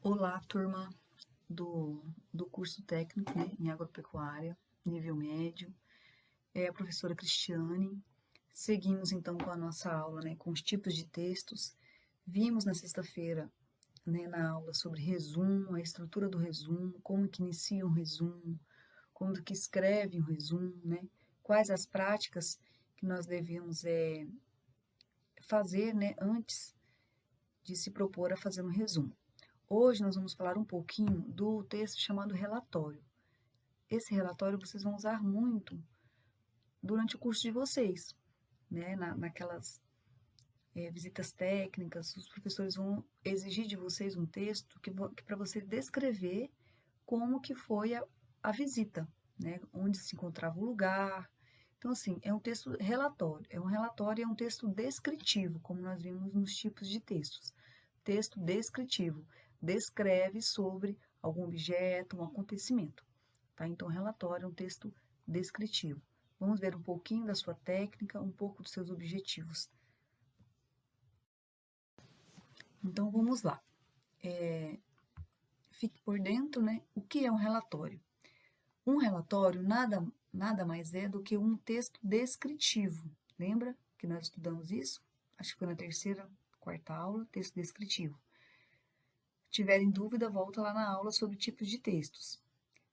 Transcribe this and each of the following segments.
Olá, turma do curso técnico, né, em agropecuária, nível médio. É a professora Cristiane. Seguimos então com a nossa aula, né, com os tipos de textos. Vimos na sexta-feira, né, na aula sobre resumo, a estrutura do resumo, como que inicia um resumo, como que escreve um resumo, né, quais as práticas que nós devemos fazer, né, antes de se propor a fazer um resumo. Hoje nós vamos falar um pouquinho do texto chamado relatório. Esse relatório vocês vão usar muito durante o curso de vocês, né? Naquelas visitas técnicas, os professores vão exigir de vocês um texto que para você descrever como que foi a visita, né? Onde se encontrava o lugar. Então, assim, é um texto relatório. É um relatório e é um texto descritivo, como nós vimos nos tipos de textos. Texto descritivo. Descreve sobre algum objeto, um acontecimento. Tá? Então, relatório é um texto descritivo. Vamos ver um pouquinho da sua técnica, um pouco dos seus objetivos. Então, vamos lá. Fique por dentro, né? O que é um relatório? Um relatório nada mais é do que um texto descritivo. Lembra que nós estudamos isso? Acho que foi na terceira, quarta aula, texto descritivo. Se tiverem dúvida, volta lá na aula sobre tipos de textos.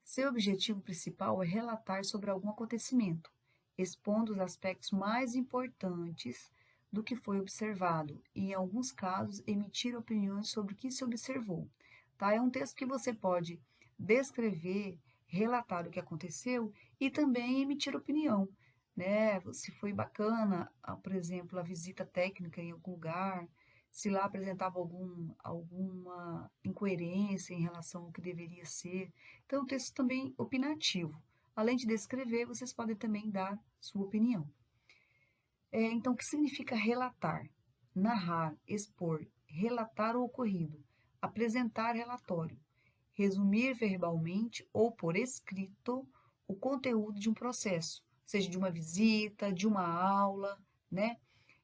Seu objetivo principal é relatar sobre algum acontecimento, expondo os aspectos mais importantes do que foi observado e, em alguns casos, emitir opiniões sobre o que se observou. Tá? É um texto que você pode descrever, relatar o que aconteceu e também emitir opinião, né? Se foi bacana, por exemplo, a visita técnica em algum lugar, se lá apresentava alguma incoerência em relação ao que deveria ser. Então, o texto também opinativo. Além de descrever, vocês podem também dar sua opinião. Então, o que significa relatar? Narrar, expor, relatar o ocorrido, apresentar relatório, resumir verbalmente ou por escrito o conteúdo de um processo, seja de uma visita, de uma aula, né,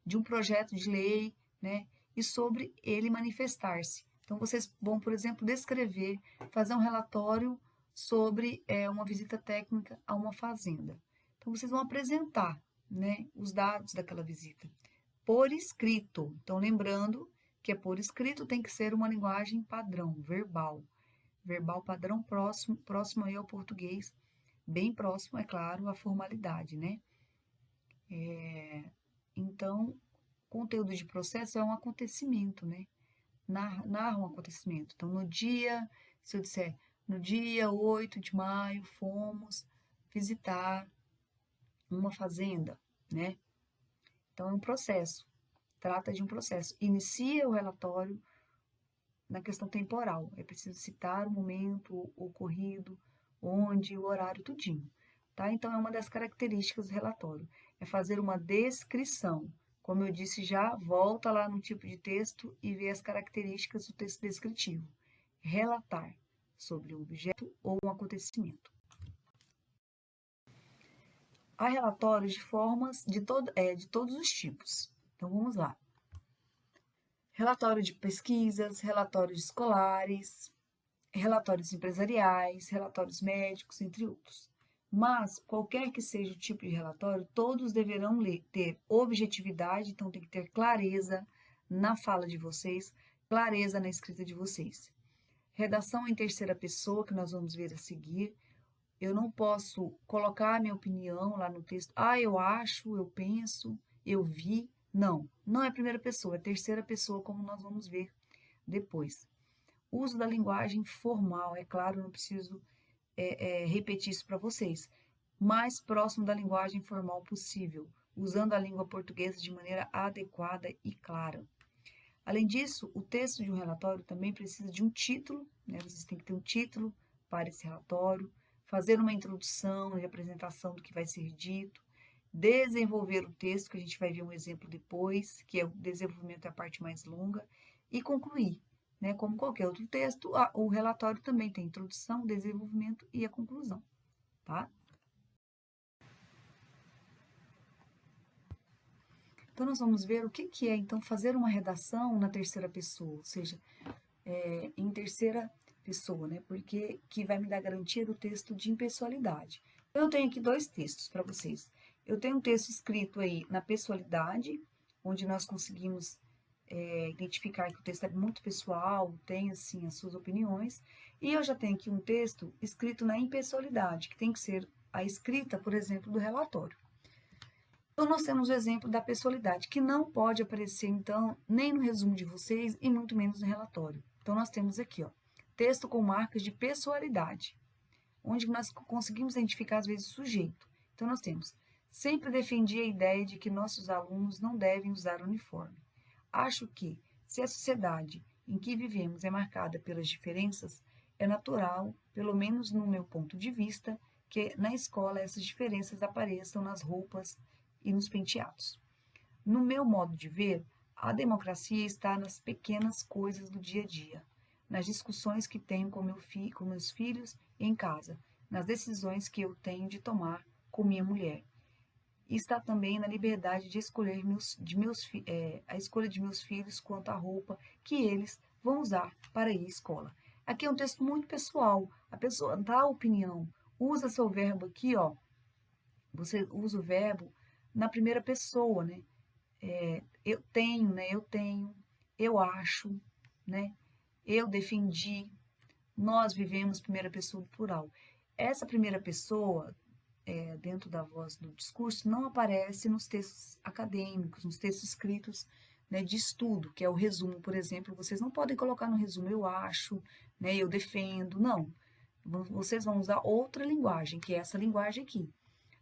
de um projeto de lei, né, e sobre ele manifestar-se. Então, vocês vão, por exemplo, descrever, fazer um relatório sobre uma visita técnica a uma fazenda. Então, vocês vão apresentar, né, os dados daquela visita por escrito. Então, lembrando que é por escrito, tem que ser uma linguagem padrão, verbal. Verbal padrão próximo aí ao português, bem próximo, é claro, à formalidade, né? Então, conteúdo de processo é um acontecimento, né? Narra um acontecimento. Então, se eu disser, no dia 8 de maio, fomos visitar uma fazenda, né? Então, é um processo, trata de um processo. Inicia o relatório na questão temporal, é preciso citar o momento o ocorrido, onde, o horário, tudinho. Tá? Então, é uma das características do relatório, é fazer uma descrição. Como eu disse já, volta lá no tipo de texto e vê as características do texto descritivo. Relatar sobre um objeto ou um acontecimento. Há relatórios de formas de todos os tipos. Então, vamos lá. Relatório de pesquisas, relatórios escolares, relatórios empresariais, relatórios médicos, entre outros. Mas, qualquer que seja o tipo de relatório, todos deverão ter objetividade, então tem que ter clareza na fala de vocês, clareza na escrita de vocês. Redação em terceira pessoa, que nós vamos ver a seguir. Eu não posso colocar a minha opinião lá no texto. Eu acho, eu penso, eu vi. Não, não é primeira pessoa, é terceira pessoa, como nós vamos ver depois. Uso da linguagem formal, é claro, não preciso repetir isso para vocês. Mais próximo da linguagem formal possível, usando a língua portuguesa de maneira adequada e clara. Além disso, o texto de um relatório também precisa de um título, né? Vocês têm que ter um título para esse relatório, fazer uma introdução e apresentação do que vai ser dito, desenvolver o texto, que a gente vai ver um exemplo depois, que é o desenvolvimento é a parte mais longa, e concluir. Né? Como qualquer outro texto, o relatório também tem introdução, desenvolvimento e a conclusão. Tá? Então, nós vamos ver o que é, então, fazer uma redação na terceira pessoa, ou seja, em terceira pessoa, né? Porque que vai me dar garantia do texto de impessoalidade. Então, eu tenho aqui dois textos para vocês. Eu tenho um texto escrito aí na pessoalidade, onde nós conseguimos identificar que o texto é muito pessoal, tem, assim, as suas opiniões. E eu já tenho aqui um texto escrito na impessoalidade, que tem que ser a escrita, por exemplo, do relatório. Então, nós temos o exemplo da pessoalidade, que não pode aparecer, então, nem no resumo de vocês e muito menos no relatório. Então, nós temos aqui, ó, texto com marcas de pessoalidade, onde nós conseguimos identificar, às vezes, o sujeito. Então, nós temos, sempre defendi a ideia de que nossos alunos não devem usar uniforme. Acho que, se a sociedade em que vivemos é marcada pelas diferenças, é natural, pelo menos no meu ponto de vista, que na escola essas diferenças apareçam nas roupas e nos penteados. No meu modo de ver, a democracia está nas pequenas coisas do dia a dia, nas discussões que tenho com meus filhos em casa, nas decisões que eu tenho de tomar com minha mulher. E está também na liberdade de escolher a escolha de meus filhos quanto à roupa que eles vão usar para ir à escola. Aqui é um texto muito pessoal. A pessoa dá opinião, usa seu verbo aqui, ó. Você usa o verbo na primeira pessoa, né? Eu tenho, né? Eu tenho, eu acho, né? Eu defendi, nós vivemos primeira pessoa do plural. Essa primeira pessoa, dentro da voz do discurso, não aparece nos textos acadêmicos, nos textos escritos, né, de estudo, que é o resumo, por exemplo. Vocês não podem colocar no resumo eu acho, né, eu defendo, não. Vocês vão usar outra linguagem, que é essa linguagem aqui,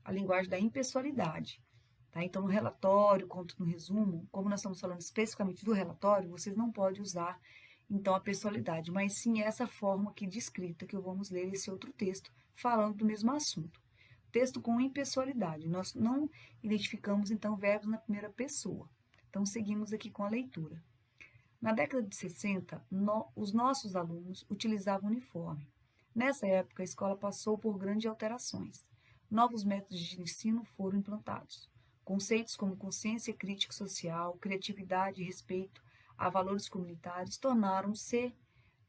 a linguagem da impessoalidade. Tá? Então, no relatório, quanto no resumo, como nós estamos falando especificamente do relatório, vocês não podem usar, então, a pessoalidade, mas sim essa forma aqui de escrita, que vamos ler esse outro texto, falando do mesmo assunto. Texto com impessoalidade. Nós não identificamos, então, verbos na primeira pessoa. Então, seguimos aqui com a leitura. Na década de 60, os nossos alunos utilizavam uniforme. Nessa época, a escola passou por grandes alterações. Novos métodos de ensino foram implantados. Conceitos como consciência crítica social, criatividade e respeito a valores comunitários tornaram-se,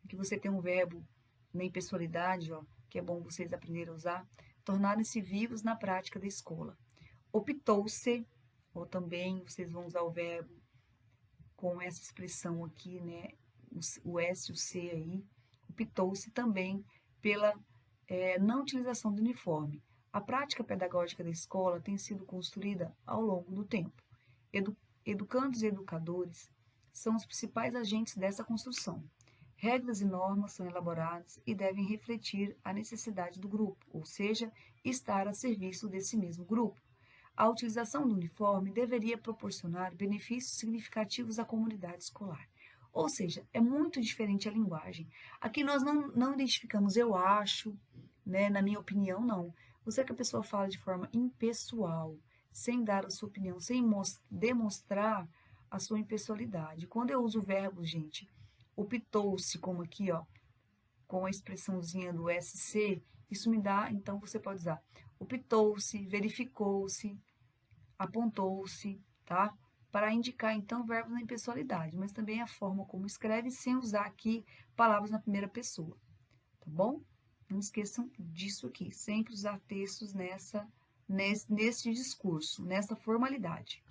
que você tem um verbo na impessoalidade, ó, que é bom vocês aprenderem a usar, tornaram-se vivos na prática da escola. Optou-se, ou também vocês vão usar o verbo com essa expressão aqui, né, o S e o C aí, optou-se também pela não utilização do uniforme. A prática pedagógica da escola tem sido construída ao longo do tempo. Educandos e educadores são os principais agentes dessa construção. Regras e normas são elaboradas e devem refletir a necessidade do grupo, ou seja, estar a serviço desse mesmo grupo. A utilização do uniforme deveria proporcionar benefícios significativos à comunidade escolar. Ou seja, é muito diferente a linguagem. Aqui nós não identificamos eu acho, né, na minha opinião, não. Você que a pessoa fala de forma impessoal, sem dar a sua opinião, sem demonstrar a sua impessoalidade. Quando eu uso o verbo, gente, optou-se, como aqui, ó, com a expressãozinha do SC, isso me dá, então você pode usar optou-se, verificou-se, apontou-se, tá? Para indicar, então, verbos na impessoalidade, mas também a forma como escreve, sem usar aqui palavras na primeira pessoa, tá bom? Não esqueçam disso aqui, sempre usar textos nesse discurso, nessa formalidade.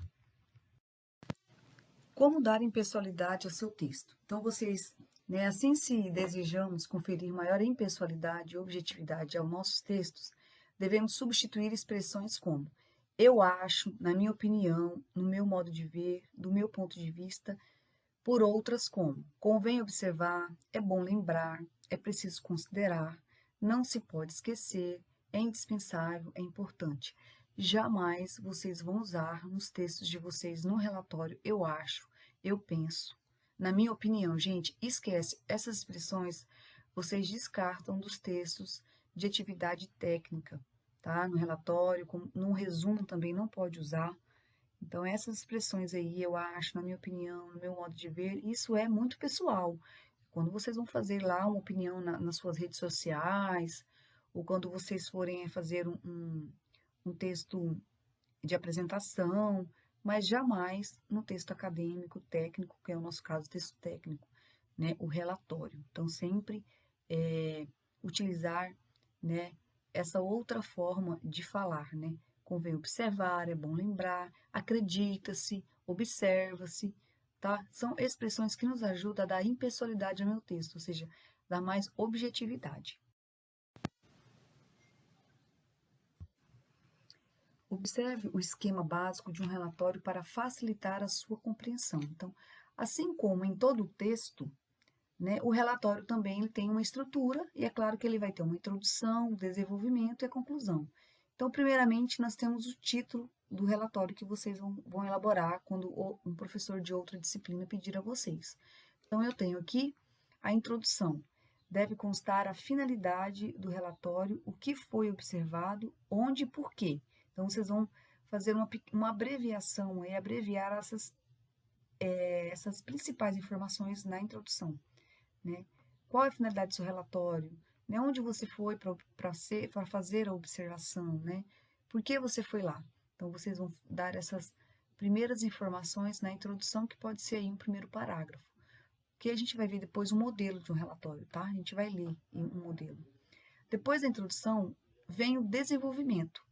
Como dar impessoalidade ao seu texto? Então, vocês, né, assim se desejamos conferir maior impessoalidade e objetividade aos nossos textos, devemos substituir expressões como eu acho, na minha opinião, no meu modo de ver, do meu ponto de vista, por outras como convém observar, é bom lembrar, é preciso considerar, não se pode esquecer, é indispensável, é importante. Jamais vocês vão usar nos textos de vocês no relatório eu acho, eu penso. Na minha opinião, gente, esquece essas expressões, vocês descartam dos textos de atividade técnica, tá? No relatório, no resumo também não pode usar. Então, essas expressões aí, eu acho, na minha opinião, no meu modo de ver, isso é muito pessoal. Quando vocês vão fazer lá uma opinião nas suas redes sociais, ou quando vocês forem fazer um texto de apresentação, mas jamais no texto acadêmico, técnico, que é o nosso caso, texto técnico. né, o relatório. Então, sempre utilizar, né, essa outra forma de falar, né? Convém observar, é bom lembrar, acredita-se, observa-se, tá? São expressões que nos ajudam a dar impessoalidade ao meu texto, ou seja, dar mais objetividade. Observe o esquema básico de um relatório para facilitar a sua compreensão. Então, assim como em todo o texto, né, o relatório também ele tem uma estrutura, e é claro que ele vai ter uma introdução, desenvolvimento e a conclusão. Então, primeiramente, nós temos o título do relatório que vocês vão elaborar quando um professor de outra disciplina pedir a vocês. Então, eu tenho aqui a introdução. Deve constar a finalidade do relatório, o que foi observado, onde e por quê. Então, vocês vão fazer uma abreviação, abreviar essas principais informações na introdução. Né? Qual é a finalidade do seu relatório? Né? Onde você foi para fazer a observação? Né? Por que você foi lá? Então, vocês vão dar essas primeiras informações na introdução, que pode ser aí um primeiro parágrafo. Que a gente vai ver depois o modelo de um relatório, tá? A gente vai ler um modelo. Depois da introdução, vem o desenvolvimento.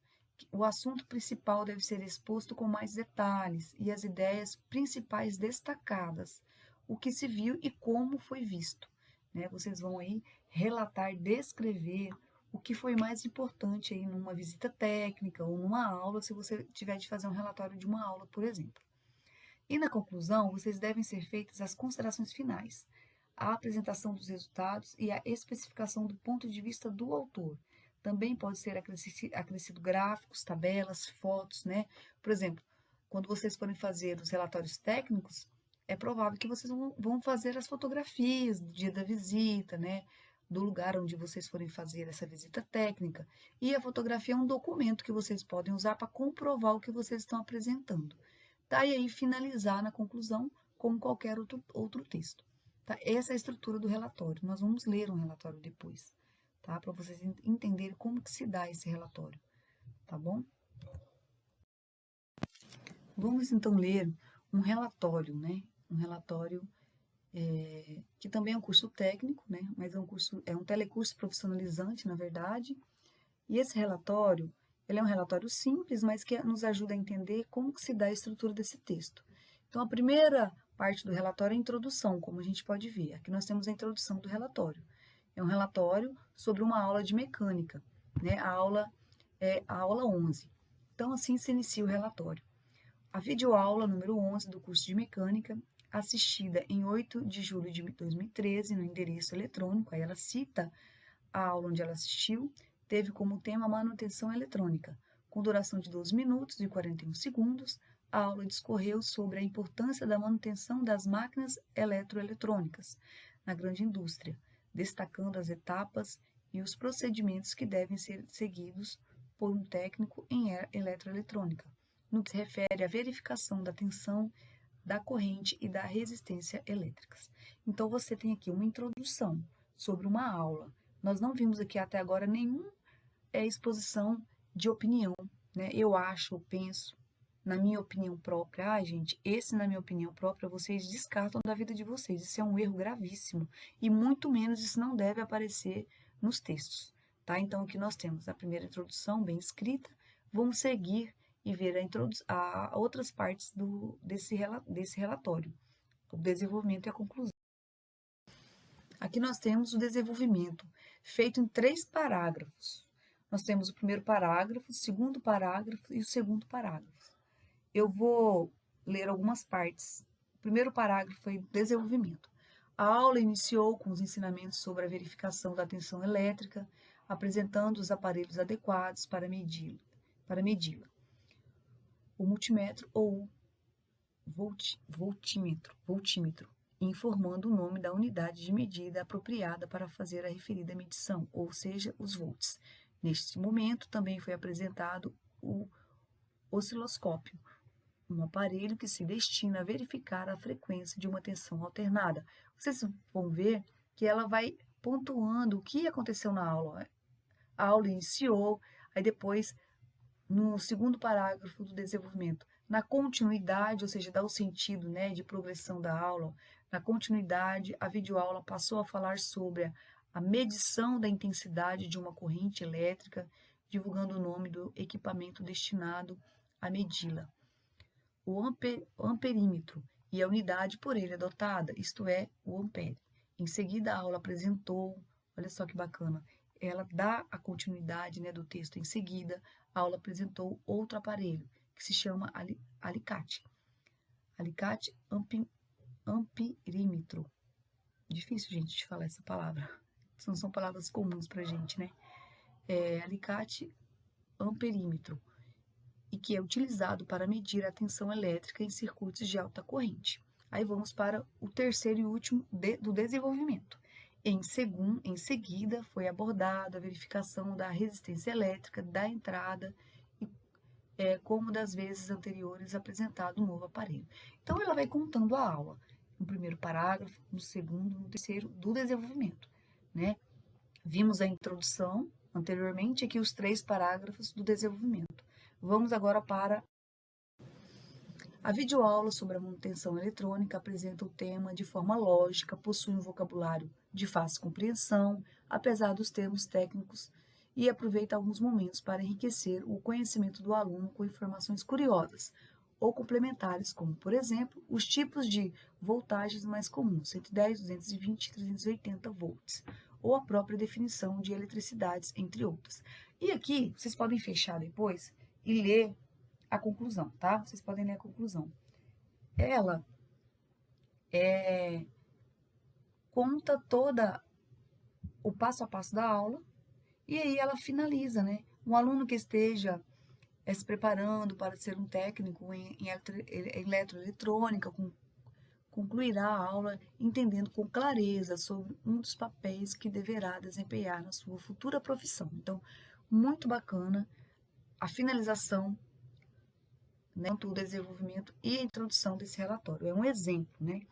O assunto principal deve ser exposto com mais detalhes e as ideias principais destacadas, o que se viu e como foi visto. Né? Vocês vão aí relatar, descrever o que foi mais importante aí numa visita técnica ou numa aula, se você tiver de fazer um relatório de uma aula, por exemplo. E na conclusão, vocês devem ser feitas as considerações finais, a apresentação dos resultados e a especificação do ponto de vista do autor. Também pode ser acrescido gráficos, tabelas, fotos, né? Por exemplo, quando vocês forem fazer os relatórios técnicos, é provável que vocês vão fazer as fotografias do dia da visita, né? Do lugar onde vocês forem fazer essa visita técnica. E a fotografia é um documento que vocês podem usar para comprovar o que vocês estão apresentando. Tá? E aí finalizar na conclusão, como qualquer outro texto. Tá? Essa é a estrutura do relatório. Nós vamos ler um relatório depois, tá? Para vocês entenderem como que se dá esse relatório, tá bom? Vamos então ler um relatório, né? Um relatório que também é um curso técnico, né? Mas é um telecurso profissionalizante, na verdade. E esse relatório, ele é um relatório simples, mas que nos ajuda a entender como que se dá a estrutura desse texto. Então, a primeira parte do relatório é a introdução, como a gente pode ver. Aqui nós temos a introdução do relatório. É um relatório sobre uma aula de mecânica, né? A aula é a aula 11. Então, assim se inicia o relatório. A videoaula número 11 do curso de mecânica, assistida em 8 de julho de 2013, no endereço eletrônico, aí ela cita a aula onde ela assistiu, teve como tema manutenção eletrônica. Com duração de 12 minutos e 41 segundos, a aula discorreu sobre a importância da manutenção das máquinas eletroeletrônicas na grande indústria, destacando as etapas e os procedimentos que devem ser seguidos por um técnico em eletroeletrônica, no que se refere à verificação da tensão, da corrente e da resistência elétricas. Então, você tem aqui uma introdução sobre uma aula. Nós não vimos aqui até agora nenhuma exposição de opinião, né? Eu acho, eu penso, na minha opinião própria. Ai, gente, esse na minha opinião própria, vocês descartam da vida de vocês. Isso é um erro gravíssimo. E muito menos isso não deve aparecer nos textos, tá? Então, aqui nós temos a primeira introdução bem escrita. Vamos seguir e ver a outras partes desse relatório, o desenvolvimento e a conclusão. Aqui nós temos o desenvolvimento, feito em 3 parágrafos. Nós temos o primeiro parágrafo, o segundo parágrafo e o segundo parágrafo. Eu vou ler algumas partes. O primeiro parágrafo foi desenvolvimento. A aula iniciou com os ensinamentos sobre a verificação da tensão elétrica, apresentando os aparelhos adequados para medi-la. O multímetro ou voltímetro, informando o nome da unidade de medida apropriada para fazer a referida medição, ou seja, os volts. Neste momento, também foi apresentado o osciloscópio, um aparelho que se destina a verificar a frequência de uma tensão alternada. Vocês vão ver que ela vai pontuando o que aconteceu na aula. A aula iniciou, aí depois, no segundo parágrafo do desenvolvimento, na continuidade, ou seja, dá o sentido, né, de progressão da aula, Na continuidade, a videoaula passou a falar sobre a medição da intensidade de uma corrente elétrica, divulgando o nome do equipamento destinado a medi-la, o amperímetro, e a unidade por ele adotada, isto é, o ampere. Em seguida, a aula apresentou, olha só que bacana, ela dá a continuidade, né, do texto. Em seguida, a aula apresentou outro aparelho, que se chama alicate. Alicate amperímetro. Difícil, gente, de falar essa palavra. Não são palavras comuns pra gente, né? Alicate amperímetro, e que é utilizado para medir a tensão elétrica em circuitos de alta corrente. Aí vamos para o terceiro e último do desenvolvimento. Em seguida, foi abordada a verificação da resistência elétrica da entrada e, como das vezes anteriores, apresentado um novo aparelho. Então, ela vai contando a aula, no primeiro parágrafo, no segundo, no terceiro, do desenvolvimento, né? Vimos a introdução anteriormente, aqui os 3 parágrafos do desenvolvimento. Vamos agora para a videoaula sobre a manutenção eletrônica. Apresenta o tema de forma lógica, possui um vocabulário de fácil compreensão, apesar dos termos técnicos, e aproveita alguns momentos para enriquecer o conhecimento do aluno com informações curiosas ou complementares, como, por exemplo, os tipos de voltagens mais comuns, 110, 220 e 380 volts, ou a própria definição de eletricidades, entre outras. E aqui, vocês podem fechar depois e ler a conclusão, tá? Vocês podem ler a conclusão. Ela conta toda o passo a passo da aula e aí ela finaliza, né? Um aluno que esteja se preparando para ser um técnico em eletroeletrônica concluirá a aula entendendo com clareza sobre um dos papéis que deverá desempenhar na sua futura profissão. Então, muito bacana a finalização, né, o desenvolvimento e a introdução desse relatório. É um exemplo, né?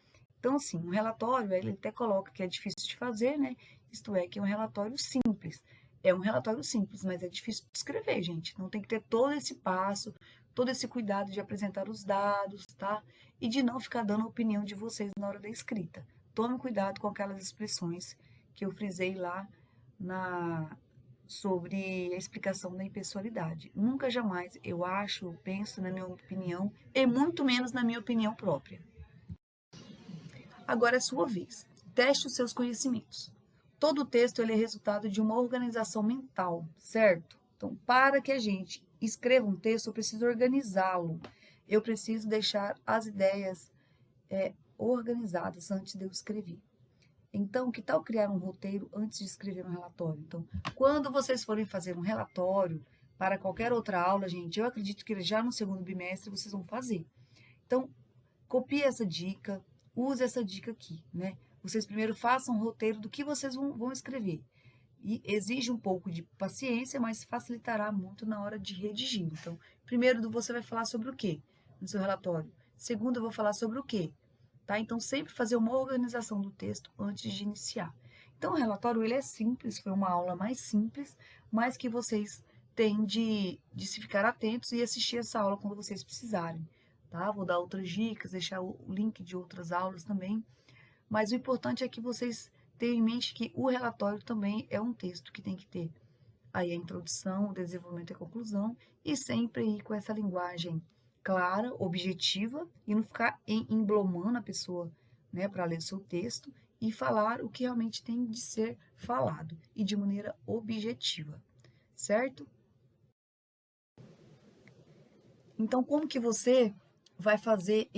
Então, assim, um relatório, ele até coloca que é difícil de fazer, né? Isto é, que é um relatório simples. É um relatório simples, mas é difícil de escrever, gente. Então, tem que ter todo esse passo, todo esse cuidado de apresentar os dados, tá? E de não ficar dando a opinião de vocês na hora da escrita. Tome cuidado com aquelas expressões que eu frisei lá sobre a explicação da impessoalidade. Nunca jamais eu acho, eu penso na minha opinião, e muito menos na minha opinião própria. Agora é sua vez. Teste os seus conhecimentos. Todo o texto ele é resultado de uma organização mental, certo? Então, para que a gente escreva um texto, eu preciso organizá-lo. Eu preciso deixar as ideias organizadas antes de eu escrever. Então, que tal criar um roteiro antes de escrever um relatório? Então, quando vocês forem fazer um relatório para qualquer outra aula, gente, eu acredito que já no segundo bimestre vocês vão fazer. Então, copie essa dica, use essa dica aqui, né? Vocês primeiro façam um roteiro do que vocês vão escrever. E exige um pouco de paciência, mas facilitará muito na hora de redigir. Então, primeiro você vai falar sobre o quê no seu relatório? Segundo, eu vou falar sobre o quê? Tá? Então, sempre fazer uma organização do texto antes de iniciar. Então, o relatório ele é simples, foi uma aula mais simples, mas que vocês têm de se ficar atentos e assistir essa aula quando vocês precisarem. Tá? Vou dar outras dicas, deixar o link de outras aulas também. Mas o importante é que vocês tenham em mente que o relatório também é um texto que tem que ter aí a introdução, o desenvolvimento e a conclusão, e sempre ir com essa linguagem clara, objetiva, e não ficar emblomando a pessoa, né, para ler seu texto, e falar o que realmente tem de ser falado, e de maneira objetiva, certo? Então, como que você vai fazer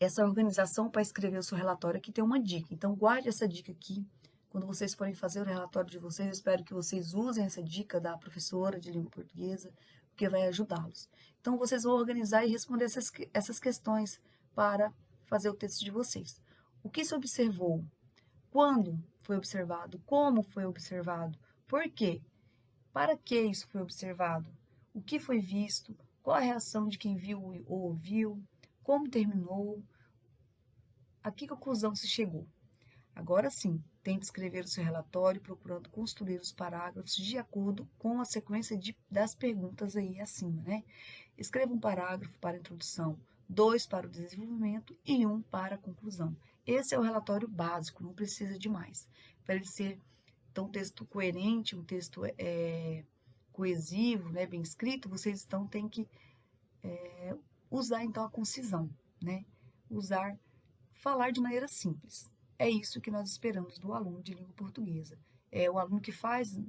essa organização para escrever o seu relatório? Aqui tem uma dica, então guarde essa dica aqui. Quando vocês forem fazer o relatório de vocês, eu espero que vocês usem essa dica da professora de língua portuguesa, porque vai ajudá-los. Então, vocês vão organizar e responder essas questões para fazer o texto de vocês. O que se observou? Quando foi observado? Como foi observado? Por quê? Para que isso foi observado? O que foi visto? Qual a reação de quem viu ou ouviu? Como terminou? A que conclusão se chegou? Agora sim, tente escrever o seu relatório procurando construir os parágrafos de acordo com a sequência das perguntas aí acima, né? Escreva um parágrafo para a introdução, 2 para o desenvolvimento e 1 para a conclusão. Esse é o relatório básico, não precisa de mais. Para ele ser, então, um texto coerente, um texto coesivo, né, bem escrito, vocês então têm que usar então a concisão, né? Falar de maneira simples. É isso que nós esperamos do aluno de língua portuguesa. É o aluno que faz,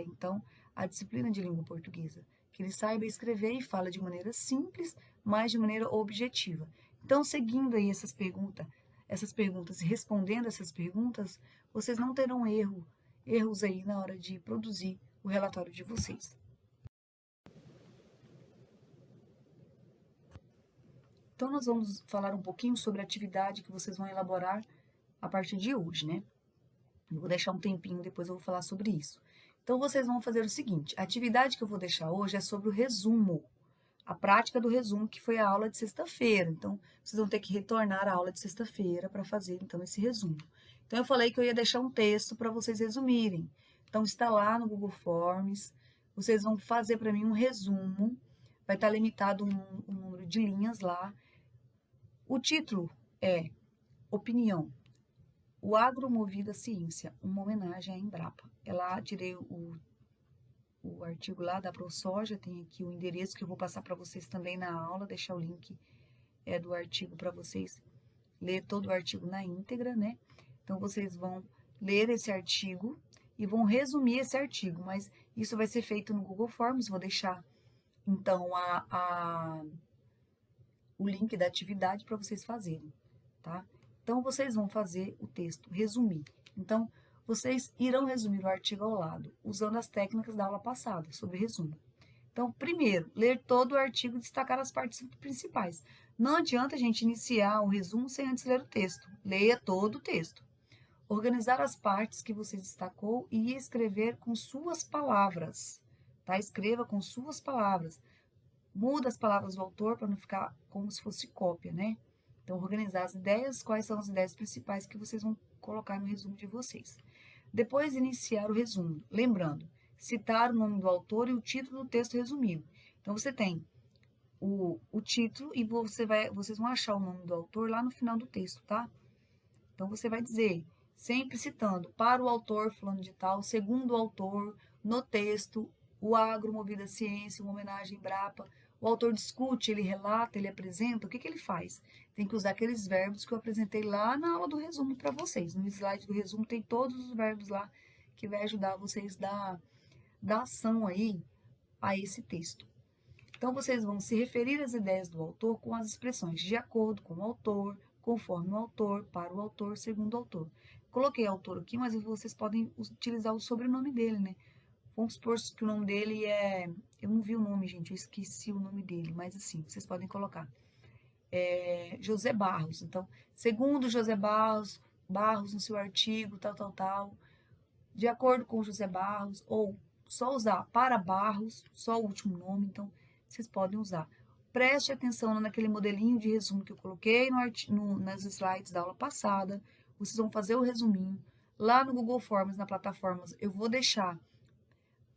então, a disciplina de língua portuguesa, que ele saiba escrever e fala de maneira simples, mas de maneira objetiva. Então, seguindo aí essas perguntas e respondendo essas perguntas, vocês não terão erros aí na hora de produzir o relatório de vocês. Então, nós vamos falar um pouquinho sobre a atividade que vocês vão elaborar a partir de hoje, né? Eu vou deixar um tempinho, depois eu vou falar sobre isso. Então, vocês vão fazer o seguinte, a atividade que eu vou deixar hoje é sobre o resumo, a prática do resumo, que foi a aula de sexta-feira. Então, vocês vão ter que retornar à aula de sexta-feira para fazer, então, esse resumo. Então, eu falei que eu ia deixar um texto para vocês resumirem. Então, está lá no Google Forms, vocês vão fazer para mim um resumo, vai estar limitado um número de linhas lá. O título é Opinião. O agro movido à ciência, uma homenagem à Embrapa. Lá tirei o artigo lá da ProSoja, tem aqui o endereço que eu vou passar para vocês também na aula, deixar o link do artigo para vocês ler todo o artigo na íntegra, né? Então, vocês vão ler esse artigo e vão resumir esse artigo, mas isso vai ser feito no Google Forms, vou deixar, então, o link da atividade para vocês fazerem, tá? Então, vocês vão fazer o texto, resumir. Então, vocês irão resumir o artigo ao lado, usando as técnicas da aula passada, sobre resumo. Então, primeiro, ler todo o artigo e destacar as partes principais. Não adianta a gente iniciar o resumo sem antes ler o texto. Leia todo o texto. Organizar as partes que você destacou e escrever com suas palavras, tá? Escreva com suas palavras. Muda as palavras do autor para não ficar como se fosse cópia, né? Então, organizar as ideias, quais são as ideias principais que vocês vão colocar no resumo de vocês. Depois, iniciar o resumo. Lembrando, citar o nome do autor e o título do texto resumido. Então, você tem o título e vocês vão achar o nome do autor lá no final do texto, tá? Então, você vai dizer, sempre citando, para o autor fulano de tal, segundo o autor, no texto, o agro movido à ciência, uma homenagem Embrapa. O autor discute, ele relata, ele apresenta, o que ele faz? Tem que usar aqueles verbos que eu apresentei lá na aula do resumo para vocês. No slide do resumo tem todos os verbos lá que vai ajudar vocês da ação aí a esse texto. Então, vocês vão se referir às ideias do autor com as expressões de acordo com o autor, conforme o autor, para o autor, segundo o autor. Coloquei autor aqui, mas vocês podem utilizar o sobrenome dele, né? Vamos supor que o nome dele é... Eu não vi o nome, gente, eu esqueci o nome dele, mas assim, vocês podem colocar. José Barros. Então, segundo José Barros no seu artigo, tal, de acordo com José Barros, ou só usar para Barros, só o último nome, então, vocês podem usar. Preste atenção naquele modelinho de resumo que eu coloquei nas slides da aula passada. Vocês vão fazer o resuminho. Lá no Google Forms, na plataforma, eu vou deixar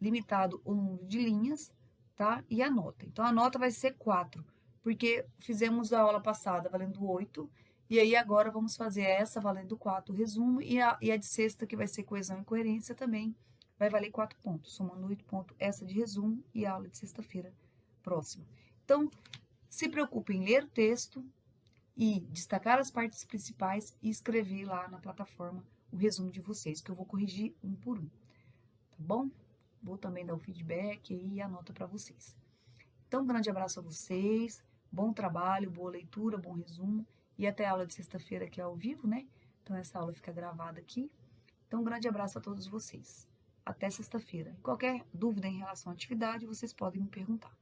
limitado o número de linhas, tá? E a nota. Então, a nota vai ser 4, porque fizemos a aula passada valendo 8, e aí agora vamos fazer essa valendo 4, o resumo, e a de sexta, que vai ser coesão e coerência, também vai valer 4 pontos, somando 8 pontos essa de resumo e a aula de sexta-feira próxima. Então, se preocupe em ler o texto e destacar as partes principais e escrever lá na plataforma o resumo de vocês, que eu vou corrigir um por um, tá bom? Vou também dar o feedback e a nota para vocês. Então, um grande abraço a vocês, bom trabalho, boa leitura, bom resumo, e até a aula de sexta-feira, que é ao vivo, né? Então, essa aula fica gravada aqui. Então, um grande abraço a todos vocês. Até sexta-feira. Qualquer dúvida em relação à atividade, vocês podem me perguntar.